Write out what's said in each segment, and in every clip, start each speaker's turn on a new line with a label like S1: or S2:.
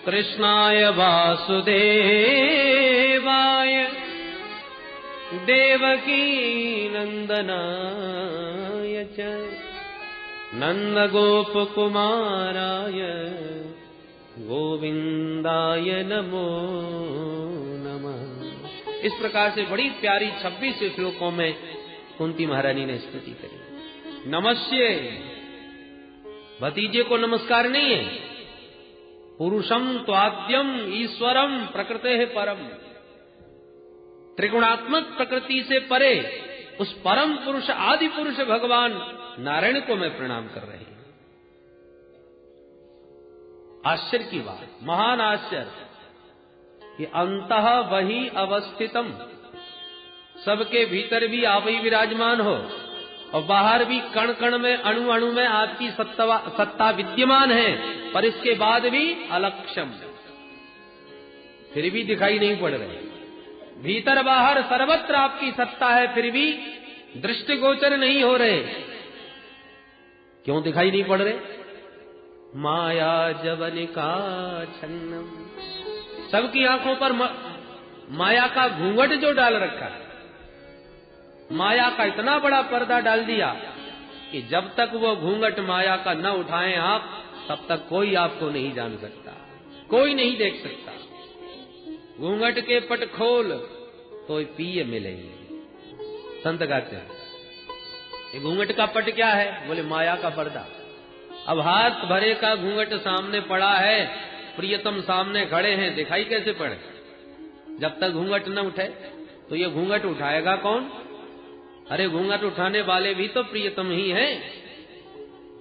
S1: कृष्णाय वासुदेवाय देवकी नंदनाय च नंदगोपकुमाराय गोविंदाय नमो नमः। इस प्रकार से बड़ी प्यारी 26 श्लोकों में कुंती महारानी ने स्तुति करी। नमस्ये, भतीजे को नमस्कार नहीं है। पुरुषम त्वाद्यम ईश्वरम प्रकृते परम, त्रिगुणात्मक प्रकृति से परे उस परम पुरुष आदि पुरुष भगवान नारायण को मैं प्रणाम कर रही हूं। आश्चर्य की बात, महान आश्चर्य कि अंतः वही अवस्थितम, सबके भीतर भी आप ही विराजमान हो और बाहर भी कण कण में अणु अणु में आपकी सत्ता विद्यमान है, पर इसके बाद भी अलक्षम, फिर भी दिखाई नहीं पड़ रहे। भीतर बाहर सर्वत्र आपकी सत्ता है, फिर भी दृष्टिगोचर नहीं हो रहे। क्यों दिखाई नहीं पड़ रहे? माया जवनिका छन्नम, सबकी आंखों पर माया का घूंघट जो डाल रखा है, माया का इतना बड़ा पर्दा डाल दिया कि जब तक वो घूंघट माया का न उठाएं आप, तब तक कोई आपको नहीं जान सकता, कोई नहीं देख सकता। घूंघट के पट खोल तो पिए मिलेंगे। संत गाते हैं, ये घूंघट का पट क्या है? बोले माया का पर्दा। अब हाथ भरे का घूंघट सामने पड़ा है, प्रियतम सामने खड़े हैं, दिखाई कैसे पड़े? जब तक घूंघट न उठे तो ये घूंघट उठाएगा कौन? अरे घूंघट उठाने वाले भी तो प्रियतम ही हैं।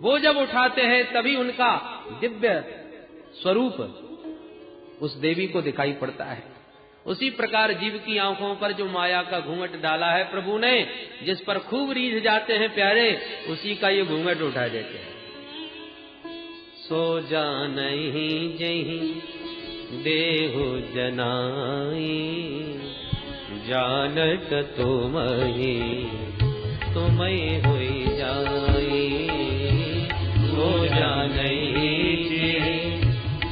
S1: वो जब उठाते हैं तभी उनका दिव्य स्वरूप उस देवी को दिखाई पड़ता है। उसी प्रकार जीव की आंखों पर जो माया का घूंघट डाला है प्रभु ने, जिस पर खूब रीझ जाते हैं प्यारे, उसी का ये घूंघट उठा देते हैं। सो जानहि जहि देहु जनाई, जानत तुमहि तुमहि होई जाई। सो जानहि जहि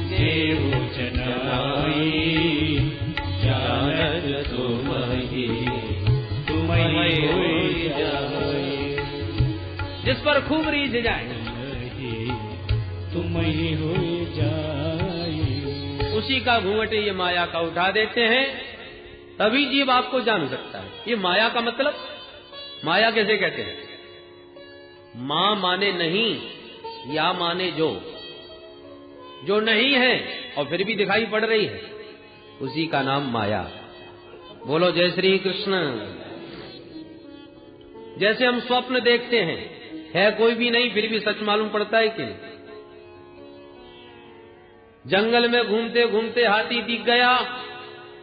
S1: देहु जनाई, जानत तुमहि तुमहि होई जाई। जिस पर खूब रीझ जाए तुमहि होई जाई, उसी का घूंघट ये माया का उठा देते हैं, तभी जीव आपको जान सकता है। ये माया का मतलब, माया कैसे कहते हैं? मां माने नहीं, या माने जो नहीं है और फिर भी दिखाई पड़ रही है, उसी का नाम माया। बोलो जय श्री कृष्ण। जैसे हम स्वप्न देखते हैं, है कोई भी नहीं, फिर भी सच मालूम पड़ता है कि नहीं? जंगल में घूमते घूमते हाथी दिख गया,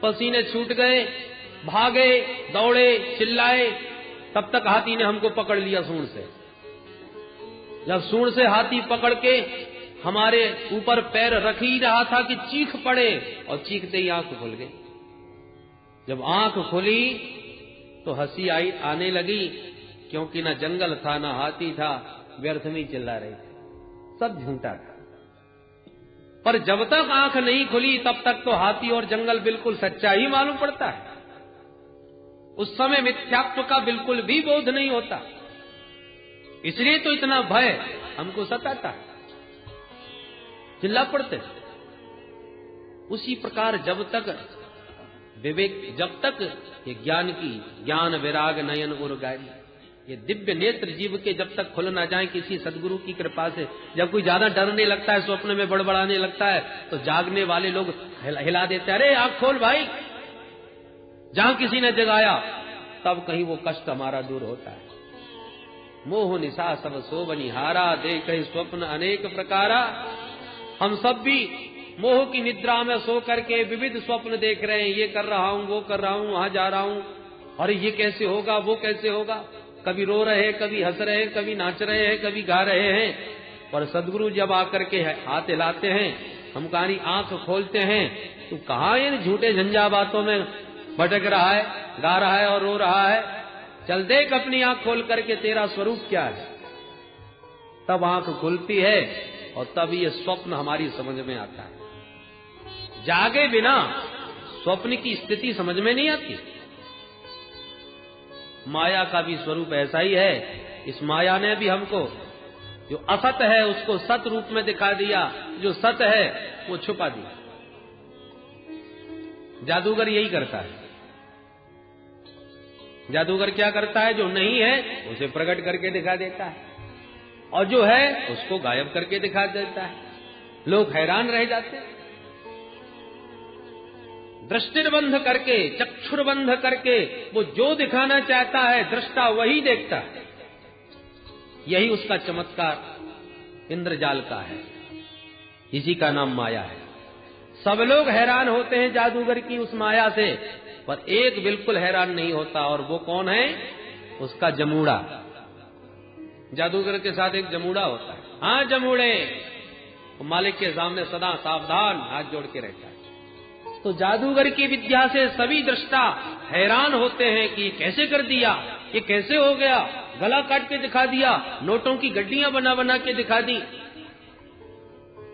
S1: पसीने छूट गए, भागे, दौड़े, चिल्लाए, तब तक हाथी ने हमको पकड़ लिया सूंड से। जब सूंड से हाथी पकड़ के हमारे ऊपर पैर रख ही रहा था कि चीख पड़े, और चीखते ही आंख खुल गई। जब आंख खुली तो हंसी आने लगी, क्योंकि ना जंगल था ना हाथी था, व्यर्थ में चिल्ला रहे थे, सब झूठा था। पर जब तक आंख नहीं खुली तब तक तो हाथी और जंगल बिल्कुल सच्चा ही मालूम पड़ता है। उस समय मिथ्यात्व का बिल्कुल भी बोध नहीं होता, इसलिए तो इतना भय हमको सताता है, चिल्ला पड़ते। उसी प्रकार जब तक विवेक, जब तक ये ज्ञान विराग नयन उर्गारी, ये दिव्य नेत्र जीव के जब तक खुल ना जाए किसी सदगुरु की कृपा से, जब कोई ज्यादा डरने लगता है, स्वप्न में बड़बड़ाने लगता है, तो जागने वाले लोग हिला देते हैं, अरे आंख खोल भाई। जहां किसी ने जगाया तब कहीं वो कष्ट हमारा दूर होता है। मोह निशा सब सोबनिहारा, देखे स्वप्न अनेक प्रकारा। हम सब भी मोह की निद्रा में सो करके विविध स्वप्न देख रहे हैं, ये कर रहा हूं, वो कर रहा हूं, वहां जा रहा हूं, और ये कैसे होगा, वो कैसे होगा। कभी रो रहे हैं, कभी हंस रहे हैं, कभी नाच रहे हैं, कभी गा रहे हैं। पर सदगुरु जब आकर के हाथ हिलाते हैं, हम कहानी आंख खोलते हैं, तो कहाँ इन झूठे झंझा बातों में भटक रहा है, गा रहा है और रो रहा है। चल देख अपनी आंख खोल करके तेरा स्वरूप क्या है। तब आंख खुलती है और तब ये स्वप्न हमारी समझ में आता है। जागे बिना स्वप्न की स्थिति समझ में नहीं आती। माया का भी स्वरूप ऐसा ही है। इस माया ने भी हमको जो असत है उसको सत रूप में दिखा दिया, जो सत है वो छुपा दिया। जादूगर यही करता है। जादूगर क्या करता है? जो नहीं है उसे प्रकट करके दिखा देता है, और जो है उसको गायब करके दिखा देता है। लोग हैरान रह जाते हैं। दृष्टिर्बंध करके, चक्षुर्बंध करके वो जो दिखाना चाहता है दृष्टा वही देखता है। यही उसका चमत्कार इंद्रजाल का है। इसी का नाम माया है। सब लोग हैरान होते हैं जादूगर की उस माया से, पर एक बिल्कुल हैरान नहीं होता, और वो कौन है? उसका जमूड़ा। जादूगर के साथ एक जमूड़ा होता है। हाँ जमूड़े, वो मालिक के सामने सदा सावधान हाथ जोड़ के रहता है। तो जादूगर की विद्या से सभी दृष्टा हैरान होते हैं कि ये कैसे कर दिया, ये कैसे हो गया, गला काट के दिखा दिया, नोटों की गड्डियां बना बना के दिखा दी।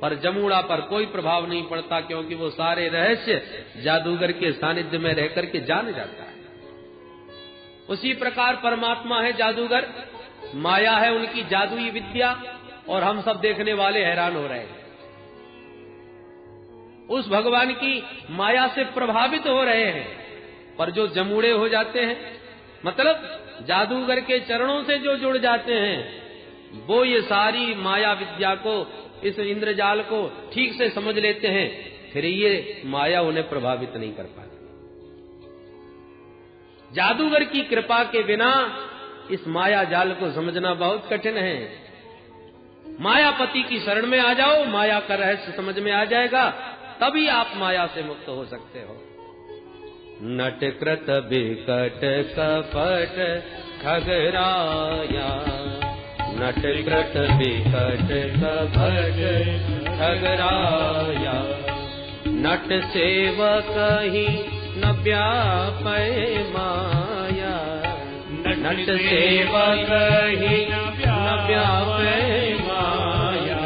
S1: पर जमूड़ा पर कोई प्रभाव नहीं पड़ता, क्योंकि वो सारे रहस्य जादूगर के सानिध्य में रह करके जान जाता है। उसी प्रकार परमात्मा है जादूगर, माया है उनकी जादुई विद्या, और हम सब देखने वाले हैरान हो रहे हैं। उस भगवान की माया से प्रभावित हो रहे हैं, पर जो जमूड़े हो जाते हैं, मतलब जादूगर के चरणों से जो जुड़ जाते हैं, वो ये सारी माया विद्या को, इस इंद्रजाल को ठीक से समझ लेते हैं। फिर ये माया उन्हें प्रभावित नहीं कर पाती। जादूगर की कृपा के बिना इस माया जाल को समझना बहुत कठिन है। मायापति की शरण में आ जाओ, माया का रहस्य समझ में आ जाएगा, तभी आप माया से मुक्त हो सकते हो। नटकृत बिकट कपट खगराया, नटकृत बिकट कपट खगराया, नट सेवक ही न व्यापै माया, नट सेवक ही न व्यापै माया,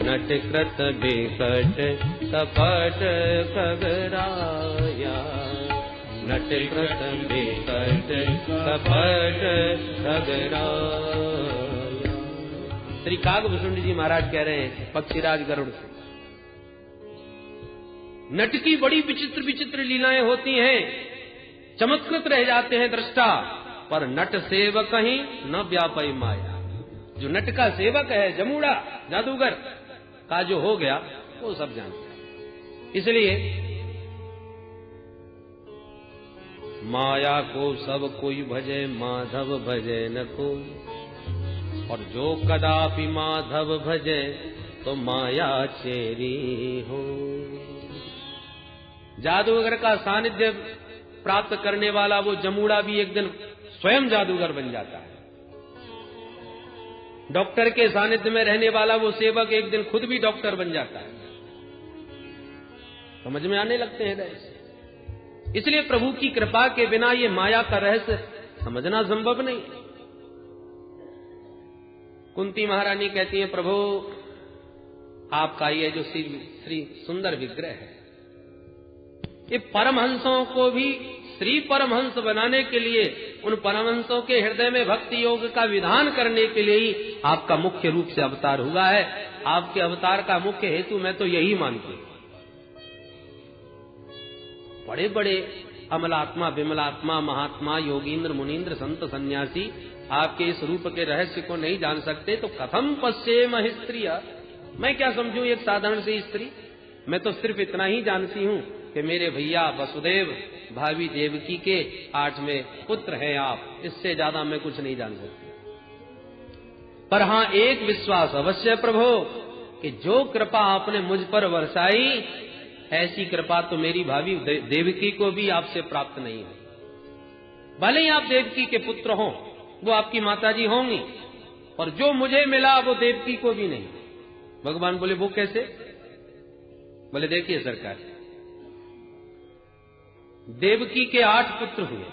S1: नटकृत बिकट कपट खगराया, नटकृत बिकट कपट खगराया। श्री कागभूषुंड जी महाराज कह रहे हैं पक्षीराज गरुड़ से, नट की बड़ी विचित्र विचित्र लीलाएं होती हैं, चमत्कृत रह जाते हैं दृष्टा, पर नट सेवक ही न व्यापै माया। जो नट का सेवक है, जमूड़ा जादूगर का जो हो गया, वो सब जानते हैं। इसलिए माया को सब कोई भजे, माधव भजे न कोई, और जो कदापि माधव भजे तो माया चेरी हो। जादूगर का सानिध्य प्राप्त करने वाला वो जमूड़ा भी एक दिन स्वयं जादूगर बन जाता है। डॉक्टर के सानिध्य में रहने वाला वो सेवक एक दिन खुद भी डॉक्टर बन जाता है। समझ में आने लगते हैं रहस्य। इसलिए प्रभु की कृपा के बिना ये माया का रहस्य समझना संभव नहीं। कुंती महारानी कहती है, प्रभु आपका ये जो श्री सुंदर विग्रह है, ये परमहंसों को भी श्री परमहंस बनाने के लिए, उन परमहंसों के हृदय में भक्ति योग का विधान करने के लिए ही आपका मुख्य रूप से अवतार हुआ है। आपके अवतार का मुख्य हेतु मैं तो यही मानती हूं। बड़े बड़े अमलात्मा, विमलात्मा, महात्मा, योगींद्र, मुनींद्र, संत, सन्यासी आपके इस रूप के रहस्य को नहीं जान सकते, तो कथम पश्येम स्त्रिय, मैं क्या समझूं एक साधारण सी स्त्री। मैं तो सिर्फ इतना ही जानती हूं कि मेरे भैया वसुदेव, भाभी देवकी के 8वें पुत्र हैं आप, इससे ज्यादा मैं कुछ नहीं जान सकती। पर हां एक विश्वास अवश्य प्रभु, कि जो कृपा आपने मुझ पर बरसाई, ऐसी कृपा तो मेरी भाभी देवकी को भी आपसे प्राप्त नहीं है। भले ही आप देवकी के पुत्र हों, वो आपकी माताजी होंगी, और जो मुझे मिला वो देवकी को भी नहीं। भगवान बोले वो कैसे? बोले देखिए सरकार, देवकी के 8 पुत्र हुए,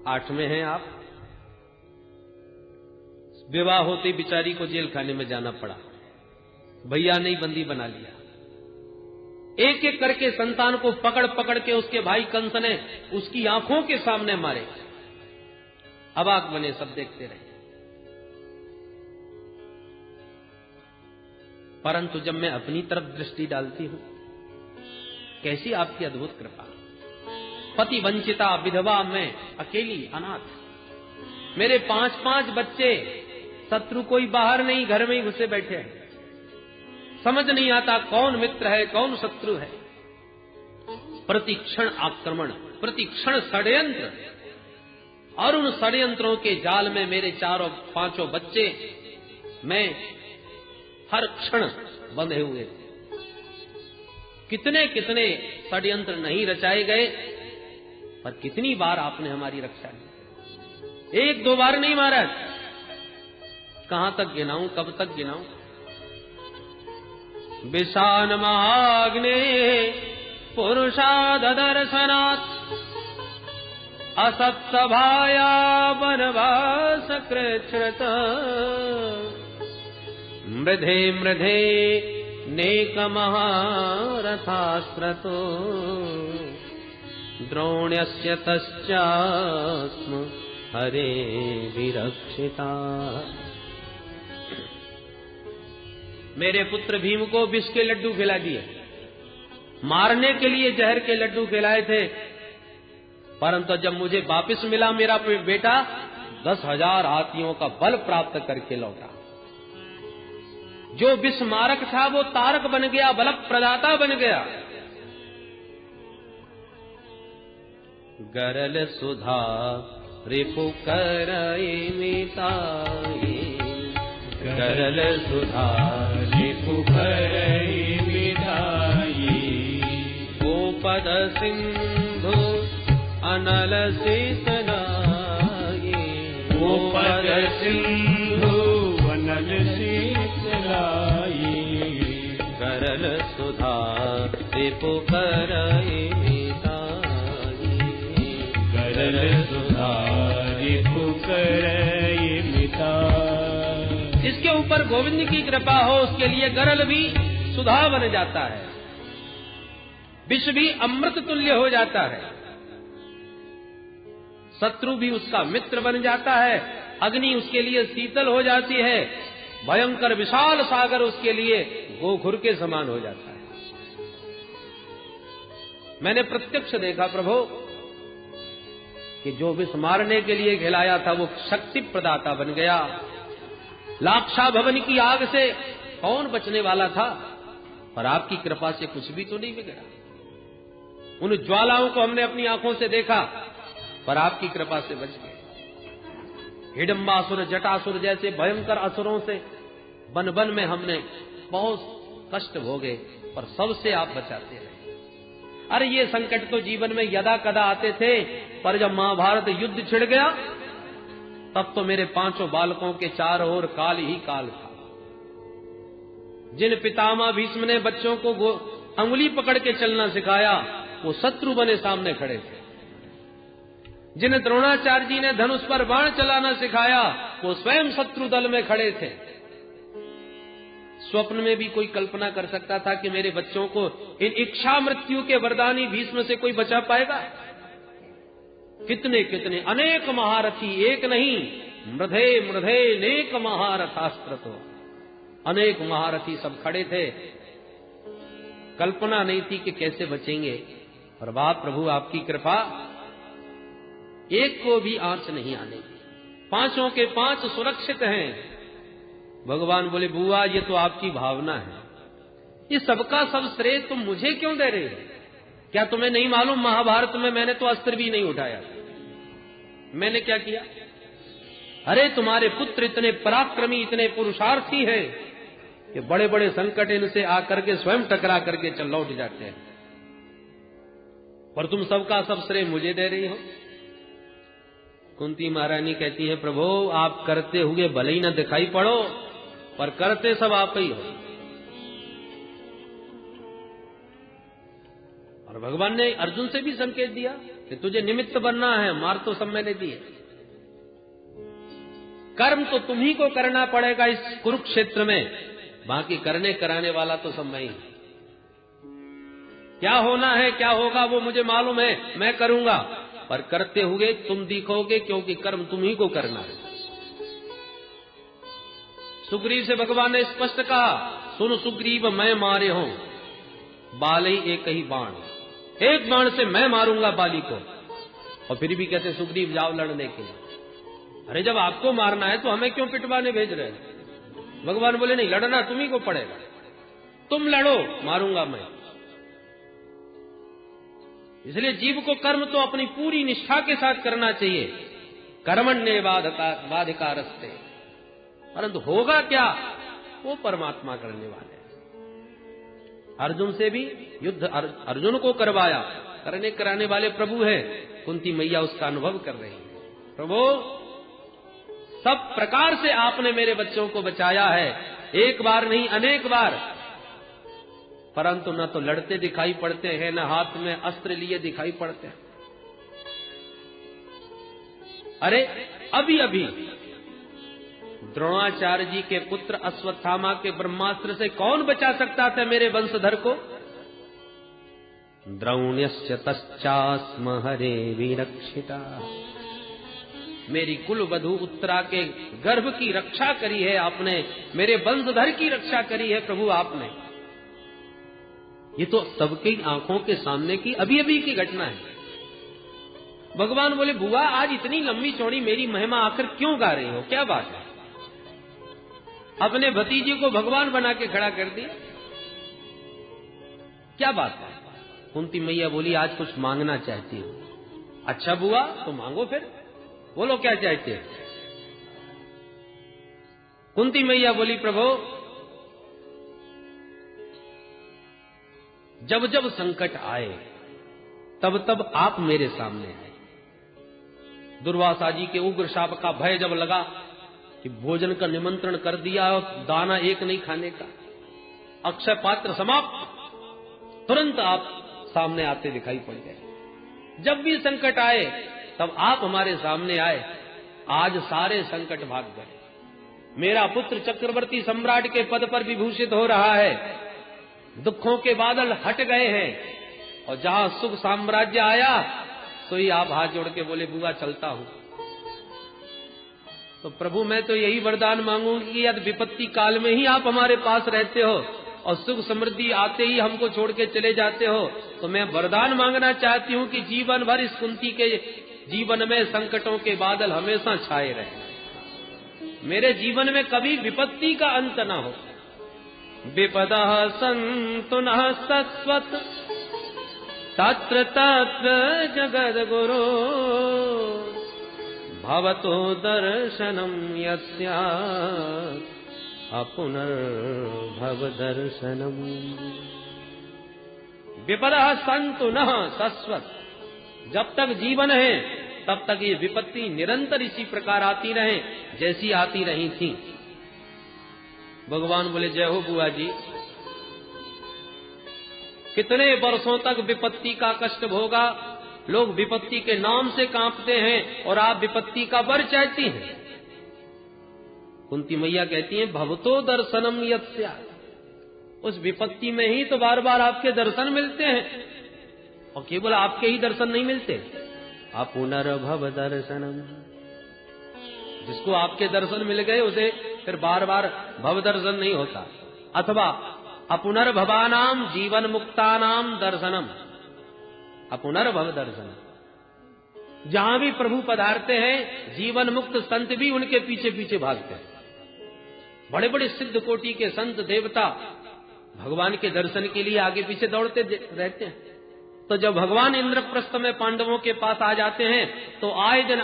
S1: 8वें हैं आप। विवाह होते बेचारी को जेल खाने में जाना पड़ा, भैया ने बंदी बना लिया। एक एक करके संतान को पकड़ पकड़ के उसके भाई कंस ने उसकी आंखों के सामने मारे। अबाक बने, सब देखते रहे। परंतु जब मैं अपनी तरफ दृष्टि डालती हूं, कैसी आपकी अद्भुत कृपा। पति वंचिता विधवा, मैं अकेली अनाथ, मेरे 5-5 बच्चे, शत्रु कोई बाहर नहीं, घर में ही घुसे बैठे हैं। समझ नहीं आता कौन मित्र है कौन शत्रु है। प्रतिक्षण आक्रमण, प्रतिक्षण षड्यंत्र, और उन षड्यंत्रों के जाल में मेरे 4-5 बच्चे, मैं हर क्षण बंधे हुए थे। कितने कितने षड्यंत्र नहीं रचाए गए, पर कितनी बार आपने हमारी रक्षा की। 1-2 बार नहीं महाराज, कहां तक गिनाऊं, कब तक गिनाऊं। विषान महाग्ने पुरुषाद दर्शनात्, असत्सभाया वनवास कृच्छ्रत, मृधे मृधे नेक महारथास्त्रतो, द्रोण्यस्य तश्चास्म हरे विरक्षिता। मेरे पुत्र भीम को विष के लड्डू खिला दिए, मारने के लिए जहर के लड्डू खिलाए थे, परंतु जब मुझे वापस मिला मेरा बेटा 10,000 हाथियों का बल प्राप्त करके लौटा। जो विष मारक था वो तारक बन गया, बल प्रदाता बन गया। गरल सुधा रिपु करई मिताई, गरल सुधा रिपु करई मिताई, गोपद सिंधु अनल शीतलाई, गोपद सिंधु अनल शीतलाई, गरल सुधा रिपु करई मिताई, गरल सुधा रिपु करई मिताई। जिसके ऊपर गोविंद की कृपा हो उसके लिए गरल भी सुधा बन जाता है, विष भी अमृत तुल्य हो जाता है, शत्रु भी उसका मित्र बन जाता है, अग्नि उसके लिए शीतल हो जाती है, भयंकर विशाल सागर उसके लिए गोखुर के समान हो जाता है। मैंने प्रत्यक्ष देखा प्रभु कि जो विष मारने के लिए खिलाया था वो शक्ति प्रदाता बन गया। लाक्षा भवन की आग से कौन बचने वाला था, पर आपकी कृपा से कुछ भी तो नहीं बिगड़ा। उन ज्वालाओं को हमने अपनी आंखों से देखा, पर आपकी कृपा से बच गए। हिडंबासुर, जटासुर जैसे भयंकर असुरों से वन वन में हमने बहुत कष्ट भोगे, पर सबसे आप बचाते रहे। अरे ये संकट तो जीवन में यदा कदा आते थे, पर जब महाभारत युद्ध छिड़ गया तब तो मेरे 5 बालकों के चारों ओर काल ही काल था। जिन पितामह भीष्म ने बच्चों को अंगुली पकड़ के चलना सिखाया वो शत्रु बने सामने खड़े थे। जिन द्रोणाचार्य जी ने धनुष पर बाण चलाना सिखाया वो स्वयं शत्रु दल में खड़े थे। स्वप्न में भी कोई कल्पना कर सकता था कि मेरे बच्चों को इन इच्छा मृत्यु के वरदानी भीष्म से कोई बचा पाएगा? कितने कितने अनेक महारथी, एक नहीं, मृधे मृधे नेक महारथास्त्र, तो अनेक महारथी सब खड़े थे। कल्पना नहीं थी कि कैसे बचेंगे, पर बाप प्रभु आपकी कृपा, एक को भी आंच नहीं आने दी। 5 के 5 सुरक्षित हैं। भगवान बोले बुआ ये तो आपकी भावना है, ये सबका सब श्रेय तुम मुझे क्यों दे रहे हो? क्या तुम्हें नहीं मालूम महाभारत में मैंने तो अस्त्र भी नहीं उठाया, मैंने क्या किया? अरे तुम्हारे पुत्र इतने पराक्रमी, इतने पुरुषार्थी हैं कि बड़े बड़े संकट इनसे आकर के स्वयं टकरा करके चल लौट जाते हैं, पर तुम सबका सब श्रेय मुझे दे रही हो। कुंती महारानी कहती है प्रभु आप करते हुए भले ही न दिखाई पड़ो, पर करते सब आप ही हो। और भगवान ने अर्जुन से भी संकेत दिया कि तुझे निमित्त बनना है, मार तो सब मैंने दिए, कर्म तो तुम्ही को करना पड़ेगा इस कुरुक्षेत्र में, बाकी करने कराने वाला तो सब मैं ही। क्या होना है, क्या होगा वो मुझे मालूम है, मैं करूंगा, पर करते हुए तुम दिखोगे, क्योंकि कर्म तुम ही को करना है। सुग्रीव से भगवान ने स्पष्ट कहा, सुन सुग्रीव मैं मारे हूं बाली एक ही बाण, एक बाण से मैं मारूंगा बाली को। और फिर भी कहते सुग्रीव जाओ लड़ने के लिए। अरे जब आपको मारना है तो हमें क्यों पिटवाने भेज रहे हैं? भगवान बोले नहीं, लड़ना तुम्ही को पड़ेगा, तुम लड़ो, मारूंगा मैं। इसलिए जीव को कर्म तो अपनी पूरी निष्ठा के साथ करना चाहिए, कर्मण्ये वाधिकारस्ते, परंतु होगा क्या वो परमात्मा करने वाले। अर्जुन से भी युद्ध अर्जुन को करवाया, करने कराने वाले प्रभु हैं। कुंती मैया उसका अनुभव कर रही है। प्रभु सब प्रकार से आपने मेरे बच्चों को बचाया है, एक बार नहीं अनेक बार, परंतु न तो लड़ते दिखाई पड़ते हैं, न हाथ में अस्त्र लिए दिखाई पड़ते हैं। अरे अभी अभी द्रोणाचार्य जी के पुत्र अश्वत्थामा के ब्रह्मास्त्र से कौन बचा सकता था मेरे वंशधर को? द्रोण्यस्य तश्चास्म हरे विरक्षिता, मेरी कुल वधु उत्तरा के गर्भ की रक्षा करी है आपने, मेरे वंशधर की रक्षा करी है प्रभु आपने। ये तो सबकी आंखों के सामने की अभी अभी की घटना है। भगवान बोले बुआ आज इतनी लंबी चौड़ी मेरी महिमा आखिर क्यों गा रही हो, क्या बात है? अपने भतीजे को भगवान बना के खड़ा कर दिया, क्या बात है? कुंती मैया बोली आज कुछ मांगना चाहती हूं। अच्छा बुआ तो मांगो फिर, बोलो क्या चाहते हैं? कुंती मैया बोली प्रभु जब जब संकट आए तब तब आप मेरे सामने आए। दुर्वासा जी के उग्र शाप का भय जब लगा कि भोजन का निमंत्रण कर दिया और दाना एक नहीं खाने का, अक्षय पात्र समाप्त, तुरंत आप सामने आते दिखाई पड़ गए। जब भी संकट आए तब आप हमारे सामने आए। आज सारे संकट भाग गए, मेरा पुत्र चक्रवर्ती सम्राट के पद पर विभूषित हो रहा है, दुखों के बादल हट गए हैं, और जहां सुख साम्राज्य आया तो ही आप हाथ जोड़ के बोले बुआ चलता हूं। तो प्रभु मैं तो यही वरदान मांगूंगी कि यदि विपत्ति काल में ही आप हमारे पास रहते हो और सुख समृद्धि आते ही हमको छोड़ के चले जाते हो, तो मैं वरदान मांगना चाहती हूं कि जीवन भर इस कुंती के जीवन में संकटों के बादल हमेशा छाए रहे, मेरे जीवन में कभी विपत्ति का अंत न हो। विपदः सन्तु नः सस्वत् तत्र तत्र जगद्गुरो भवतो दर्शनं यस्यात् अपुनर्भव दर्शनम्। विपदः सन्तु नः सस्वत्, जब तक जीवन है तब तक ये विपत्ति निरंतर इसी प्रकार आती रहे जैसी आती रही थी। भगवान बोले जय हो बुआ जी, कितने वर्षों तक विपत्ति का कष्ट भोगा, लोग विपत्ति के नाम से कांपते हैं और आप विपत्ति का वर चाहती हैं। कुंती मैया कहती हैं भवतो दर्शनम यस्या, उस विपत्ति में ही तो बार बार आपके दर्शन मिलते हैं, और केवल आपके ही दर्शन नहीं मिलते, अपुनर्भव दर्शनम, जिसको आपके दर्शन मिल गए उसे फिर बार बार भव दर्शन नहीं होता। अथवा अपुनर्भवानाम जीवन मुक्तानाम दर्शनम, अपुनर्भव दर्शनम, जहां भी प्रभु पधारते हैं जीवन मुक्त संत भी उनके पीछे पीछे भागते हैं। बड़े बड़े सिद्ध कोटि के संत देवता भगवान के दर्शन के लिए आगे पीछे दौड़ते रहते हैं। तो जब भगवान इंद्रप्रस्थ में पांडवों के पास आ जाते हैं तो आए दिन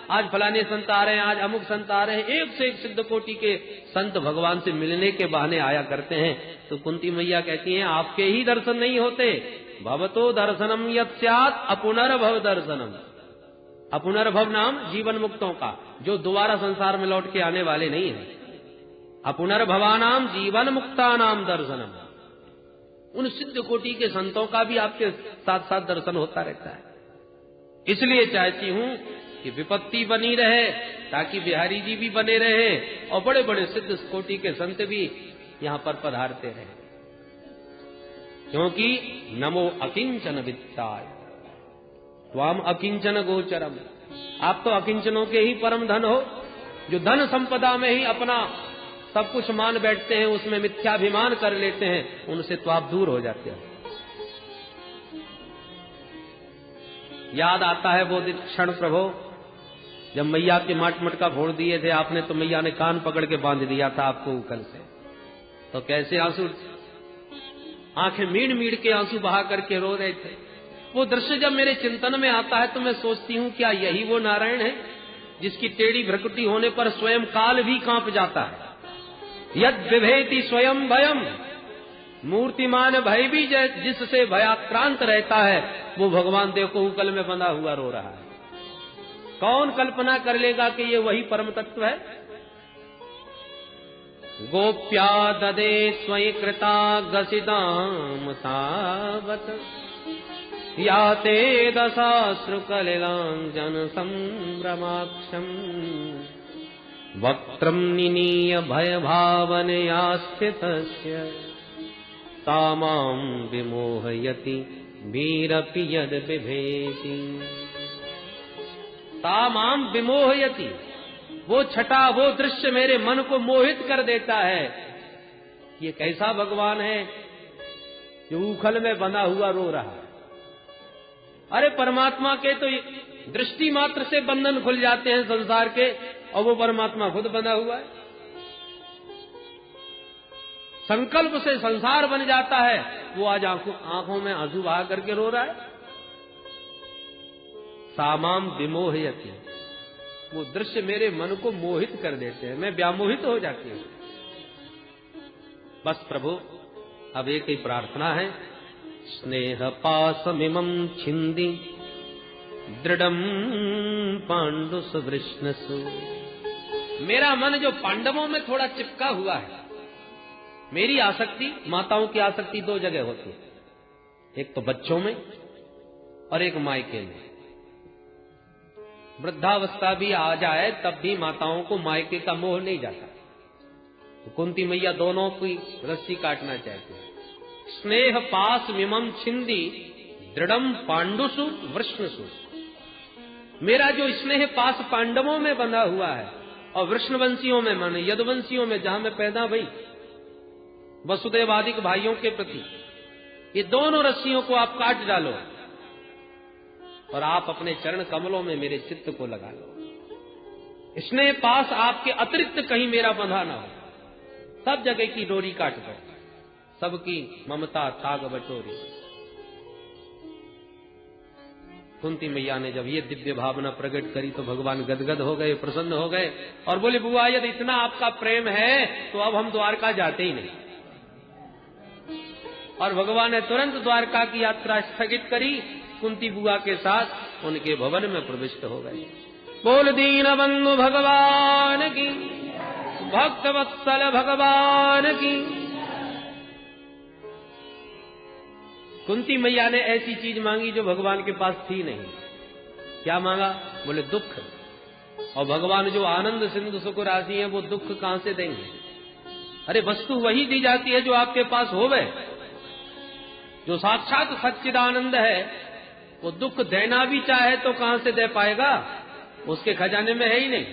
S1: आज फलाने संत आ रहे हैं, आज अमुक संत आ रहे हैं, एक से एक सिद्ध कोटि के संत भगवान से मिलने के बहाने आया करते हैं। तो कुंती मैया कहती हैं आपके ही दर्शन नहीं होते, भवतो दर्शनम यस्यात् अपुनर्भव दर्शनम, अपुनर्भव नाम जीवन मुक्तों का, जो दोबारा संसार में लौट के आने वाले नहीं है। अपुनर्भवानाम जीवन मुक्तानाम दर्शनम, उन सिद्ध कोटि के संतों का भी आपके साथ साथ दर्शन होता रहता है। इसलिए चाहती हूं कि विपत्ति बनी रहे ताकि बिहारी जी भी बने रहे और बड़े बड़े सिद्ध कोटि के संत भी यहां पर पधारते रहे। क्योंकि नमो अकिंचन वित्ताय त्वाम अकिंचन गोचरम। आप तो अकिंचनों के ही परम धन हो, जो धन संपदा में ही अपना सब कुछ मान बैठते हैं, उसमें मिथ्याभिमान कर लेते हैं, उनसे तो आप दूर हो जाते हैं। याद आता है वो क्षण प्रभु जब मैया के माट मटका फोड़ दिए थे आपने, तो मैया ने कान पकड़ के बांध दिया था आपको उखल से, तो कैसे आंसू, आंखें मीड़ मीड़ के आंसू बहा करके रो रहे थे। वो दृश्य जब मेरे चिंतन में आता है तो मैं सोचती हूं क्या यही वो नारायण है जिसकी टेढ़ी भ्रकुटी होने पर स्वयं काल भी कांप जाता है। यद विभेति स्वयं भयम, मूर्तिमान भय भी जिससे भयाक्रांत रहता है, वो भगवान देव को उकल में बंधा हुआ रो रहा है। कौन कल्पना कर लेगा कि ये वही परम तत्व है। गोप्या ददे स्वयं कृता गसिदाम तावत याते दशाश्रु कलिलांजन संभ्रमाक्षम वक्त्रम निनीय भय भावनया स्थितस्य तामां विमोहयति वीरपि यद बिभेति। तामां विमोहयति, वो छटा, वो दृश्य मेरे मन को मोहित कर देता है। ये कैसा भगवान है जो उखल में बंधा हुआ रो रहा है। अरे परमात्मा के तो दृष्टि मात्र से बंधन खुल जाते हैं संसार के, और वो परमात्मा खुद बंधा हुआ है। संकल्प से संसार बन जाता है, वो आज आंखों में आंसू बहा करके रो रहा है। सामाम विमोहयति, वो दृश्य मेरे मन को मोहित कर देते हैं, मैं व्यामोहित हो जाती हूं। बस प्रभु अब एक ही प्रार्थना है, स्नेह पासमिमं छिंदी दृढ़म पांडु सुवृष्णसु। मेरा मन जो पांडवों में थोड़ा चिपका हुआ है, मेरी आसक्ति, माताओं की आसक्ति दो जगह होती है, एक तो बच्चों में और एक मायके में। वृद्धावस्था भी आ जाए तब भी माताओं को मायके का मोह नहीं जाता, तो कुंती मैया दोनों की रस्सी काटना चाहती है। स्नेह पास मिमम छिंदी दृढ़म पांडुसु वृष्णसु। मेरा जो स्नेह पास पांडवों में बंधा हुआ है और वृष्णवंशियों में, माने यदुवंशियों में जहां मैं पैदा हुई, वसुदेवादिक भाइयों के प्रति, ये दोनों रस्सियों को आप काट डालो और आप अपने चरण कमलों में मेरे चित्त को लगा लो। स्नेह पास आपके अतिरिक्त कहीं मेरा बंधा ना हो, सब जगह की डोरी काट दो, सबकी ममता ताग बटोरी। कुंती मैया ने जब ये दिव्य भावना प्रकट करी तो भगवान गदगद हो गए, प्रसन्न हो गए और बोले, बुआ यदि इतना आपका प्रेम है तो अब हम द्वारका जाते ही नहीं। और भगवान ने तुरंत द्वारका की यात्रा स्थगित करी, कुंती बुआ के साथ उनके भवन में प्रविष्ट हो गए। बोल दीन बंधु भगवान की, भक्त वत्सल भगवान की। कुंती मैया ने ऐसी चीज मांगी जो भगवान के पास थी नहीं। क्या मांगा? बोले दुख। और भगवान जो आनंद सिंधु सुख राशि है, वो दुख कहां से देंगे? अरे वस्तु वही दी जाती है जो आपके पास होवे। जो साक्षात सच्चिदानंद है, वो दुख देना भी चाहे तो कहां से दे पाएगा? उसके खजाने में है ही नहीं।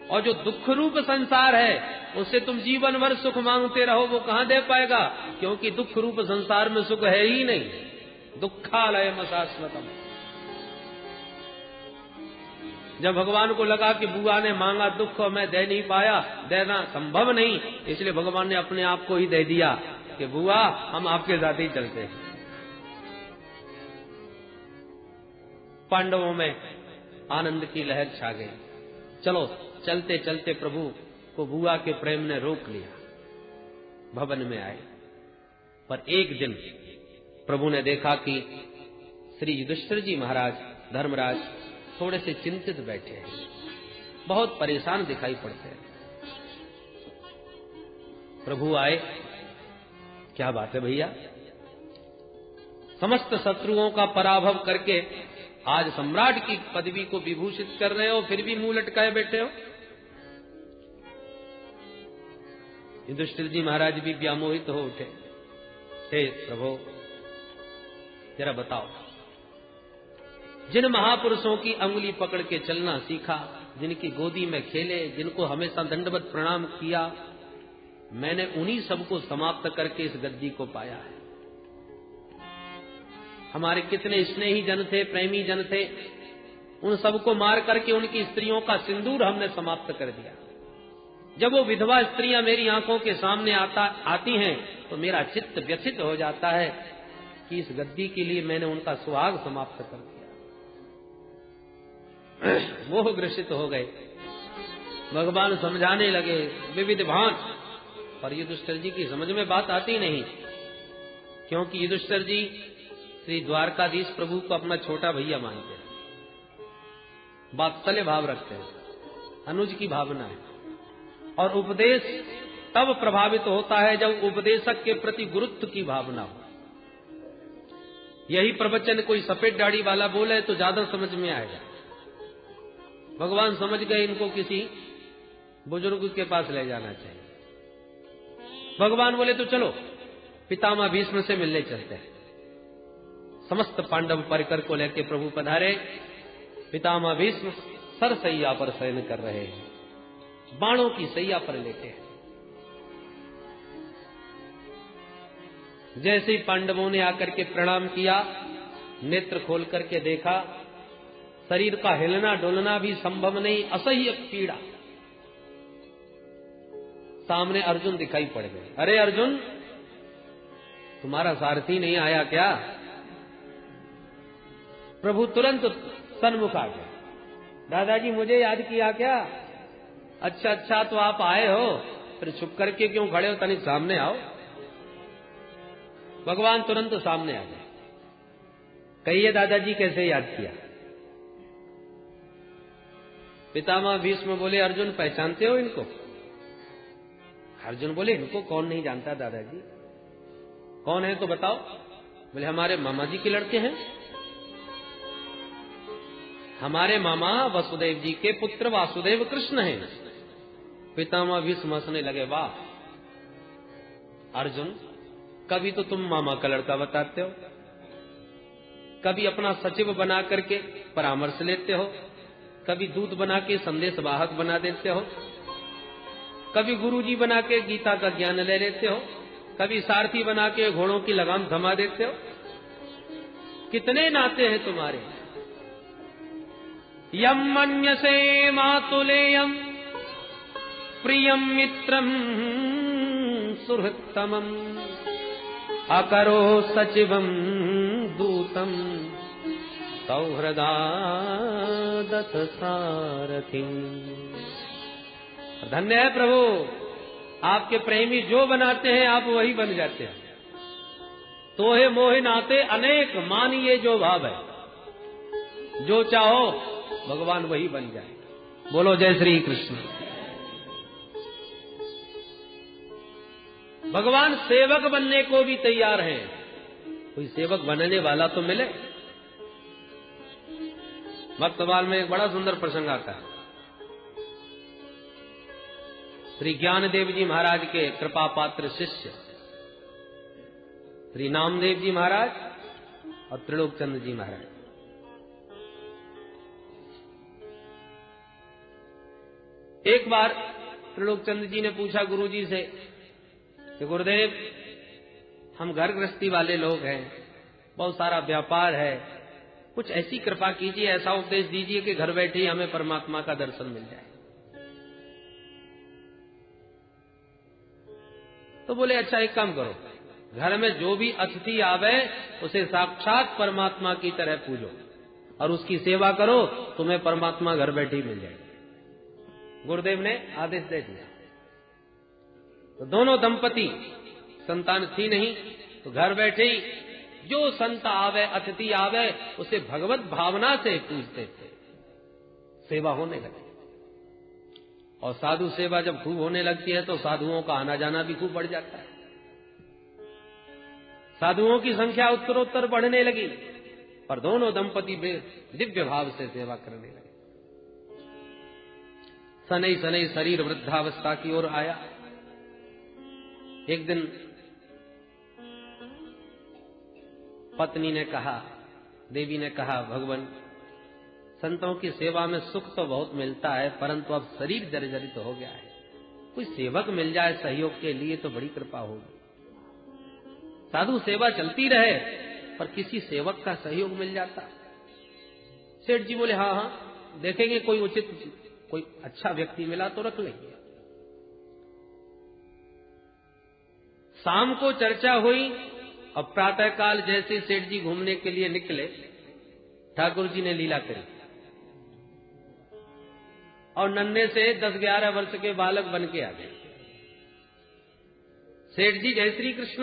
S1: और जो दुख रूप संसार है, उससे तुम जीवन भर सुख मांगते रहो, वो कहां दे पाएगा? क्योंकि दुख रूप संसार में सुख है ही नहीं। दुखालयम शाश्वतम। जब भगवान को लगा कि बुआ ने मांगा दुख और मैं दे नहीं पाया, देना संभव नहीं, इसलिए भगवान ने अपने आप को ही दे दिया कि बुआ हम आपके साथ ही चलते हैं। पांडवों में आनंद की लहर छा गई। चलो चलते चलते प्रभु को बुआ के प्रेम ने रोक लिया, भवन में आए। पर एक दिन प्रभु ने देखा कि श्री युधिष्ठिर जी महाराज, धर्मराज थोड़े से चिंतित बैठे हैं, बहुत परेशान दिखाई पड़ते हैं। प्रभु आए, क्या बात है भैया, समस्त शत्रुओं का पराभव करके आज सम्राट की पदवी को विभूषित कर रहे हो, फिर भी मुंह लटकाए बैठे हो। युधिष्ठिर जी महाराज भी व्यामोहित हो उठे। हे प्रभु जरा बताओ, जिन महापुरुषों की अंगुली पकड़ के चलना सीखा, जिनकी गोदी में खेले, जिनको हमेशा दंडवत प्रणाम किया, मैंने उन्हीं सबको समाप्त करके इस गद्दी को पाया है। हमारे कितने स्नेही जन थे, प्रेमी जन थे, उन सबको मार करके उनकी स्त्रियों का सिंदूर हमने समाप्त कर दिया। जब वो विधवा स्त्रियां मेरी आंखों के सामने आती हैं तो मेरा चित्त व्यथित हो जाता है कि इस गद्दी के लिए मैंने उनका सुहाग समाप्त कर दिया। वो ग्रसित हो गए, भगवान समझाने लगे विविध भांत, पर युधिष्ठिर जी की समझ में बात आती नहीं, क्योंकि युधिष्ठिर जी श्री द्वारकाधीश प्रभु को अपना छोटा भैया मानते हैं, वात्सल्य भाव रखते हैं, अनुज की भावना है। और उपदेश तब प्रभावित होता है जब उपदेशक के प्रति गुरुत्व की भावना हो। यही प्रवचन कोई सफेद दाढ़ी वाला बोले तो ज्यादा समझ में आएगा। भगवान समझ गए इनको किसी बुजुर्ग के पास ले जाना चाहिए। भगवान बोले तो चलो पितामह भीष्म से मिलने चलते हैं। समस्त पांडव परिकर को लेकर प्रभु पधारे। पितामह भीष्म सरसैया पर शयन कर रहे हैं, बाणों की सैया पर लेटे हैं। जैसे ही पांडवों ने आकर के प्रणाम किया, नेत्र खोल करके देखा, शरीर का हिलना डुलना भी संभव नहीं, असह्य पीड़ा। सामने अर्जुन दिखाई पड़ गए। अरे अर्जुन, तुम्हारा सारथी नहीं आया क्या? प्रभु तुरंत सन्मुख आ गया। दादाजी मुझे याद किया क्या? अच्छा तो आप आए हो, फिर छुप करके क्यों खड़े हो, तनिक सामने आओ। भगवान तुरंत सामने आ गए। कहिए दादाजी कैसे याद किया? पितामह भीष्म बोले अर्जुन पहचानते हो इनको? अर्जुन बोले इनको कौन नहीं जानता दादाजी। कौन है तो बताओ। बोले हमारे मामा जी के लड़के हैं। हमारे मामा वसुदेव जी के पुत्र वासुदेव कृष्ण हैं। पितामह भीष्म हंसने लगे। वाह अर्जुन, कभी तो तुम मामा का लड़का बताते हो, कभी अपना सचिव बना करके परामर्श लेते हो, कभी दूत बना के संदेश वाहक बना देते हो, कभी गुरुजी बना के गीता का ज्ञान ले लेते हो, कभी सारथी बना के घोड़ों की लगाम थमा देते हो। कितने नाते हैं तुम्हारे। यम मन्यसे मातुलेयम प्रियम मित्रम सुहृत्तमम अकरो सचिवम दूतम सौहृदादथ सारथी। धन्य है प्रभु, आपके प्रेमी जो बनाते हैं आप वही बन जाते हैं। तोहे मोहे नाते अनेक मानिए जो भाव है, जो चाहो भगवान वही बन जाए। बोलो जय श्री कृष्ण। भगवान सेवक बनने को भी तैयार हैं। कोई सेवक बनने वाला तो मिले। भक्तवाल में एक बड़ा सुंदर प्रसंग आता है। श्री ज्ञानदेव जी महाराज के कृपा पात्र शिष्य श्री नामदेव जी महाराज और त्रिलोकचंद्र जी महाराज, एक बार त्रिलोकचंद्र जी ने पूछा गुरुजी से कि गुरुदेव हम घर गृहस्थी वाले लोग हैं, बहुत सारा व्यापार है, कुछ ऐसी कृपा कीजिए, ऐसा उपदेश दीजिए कि घर बैठे ही हमें परमात्मा का दर्शन मिल जाए। तो बोले अच्छा एक काम करो, घर में जो भी अतिथि आवे उसे साक्षात परमात्मा की तरह पूजो और उसकी सेवा करो, तुम्हें परमात्मा घर बैठे ही मिल जाएगी। गुरुदेव ने आदेश दे दिया। तो दोनों दंपति, संतान थी नहीं, तो घर बैठे ही जो संत आवे अतिथि आवे उसे भगवत भावना से पूजते थे। सेवा होने लगी और साधु सेवा जब खूब होने लगती है तो साधुओं का आना जाना भी खूब बढ़ जाता है। साधुओं की संख्या उत्तरोत्तर बढ़ने लगी और दोनों दंपति दिव्य भाव से सेवा करने लगे। सनई सनई शरीर वृद्धावस्था की ओर आया। एक दिन पत्नी ने कहा, देवी ने कहा, भगवान संतों की सेवा में सुख तो बहुत मिलता है, परंतु अब शरीर जर्जरित हो गया है, कोई सेवक मिल जाए सहयोग के लिए तो बड़ी कृपा होगी। साधु सेवा चलती रहे पर किसी सेवक का सहयोग मिल जाता। सेठ जी बोले, हाँ हाँ देखेंगे, कोई उचित कोई अच्छा व्यक्ति मिला तो रख लेंगे। शाम को चर्चा हुई और प्रातःकाल जैसे सेठ जी घूमने के लिए निकले, ठाकुर जी ने लीला करी और नन्हे से 10-11 वर्ष के बालक बन के आ गए। सेठ जी जय श्री कृष्ण,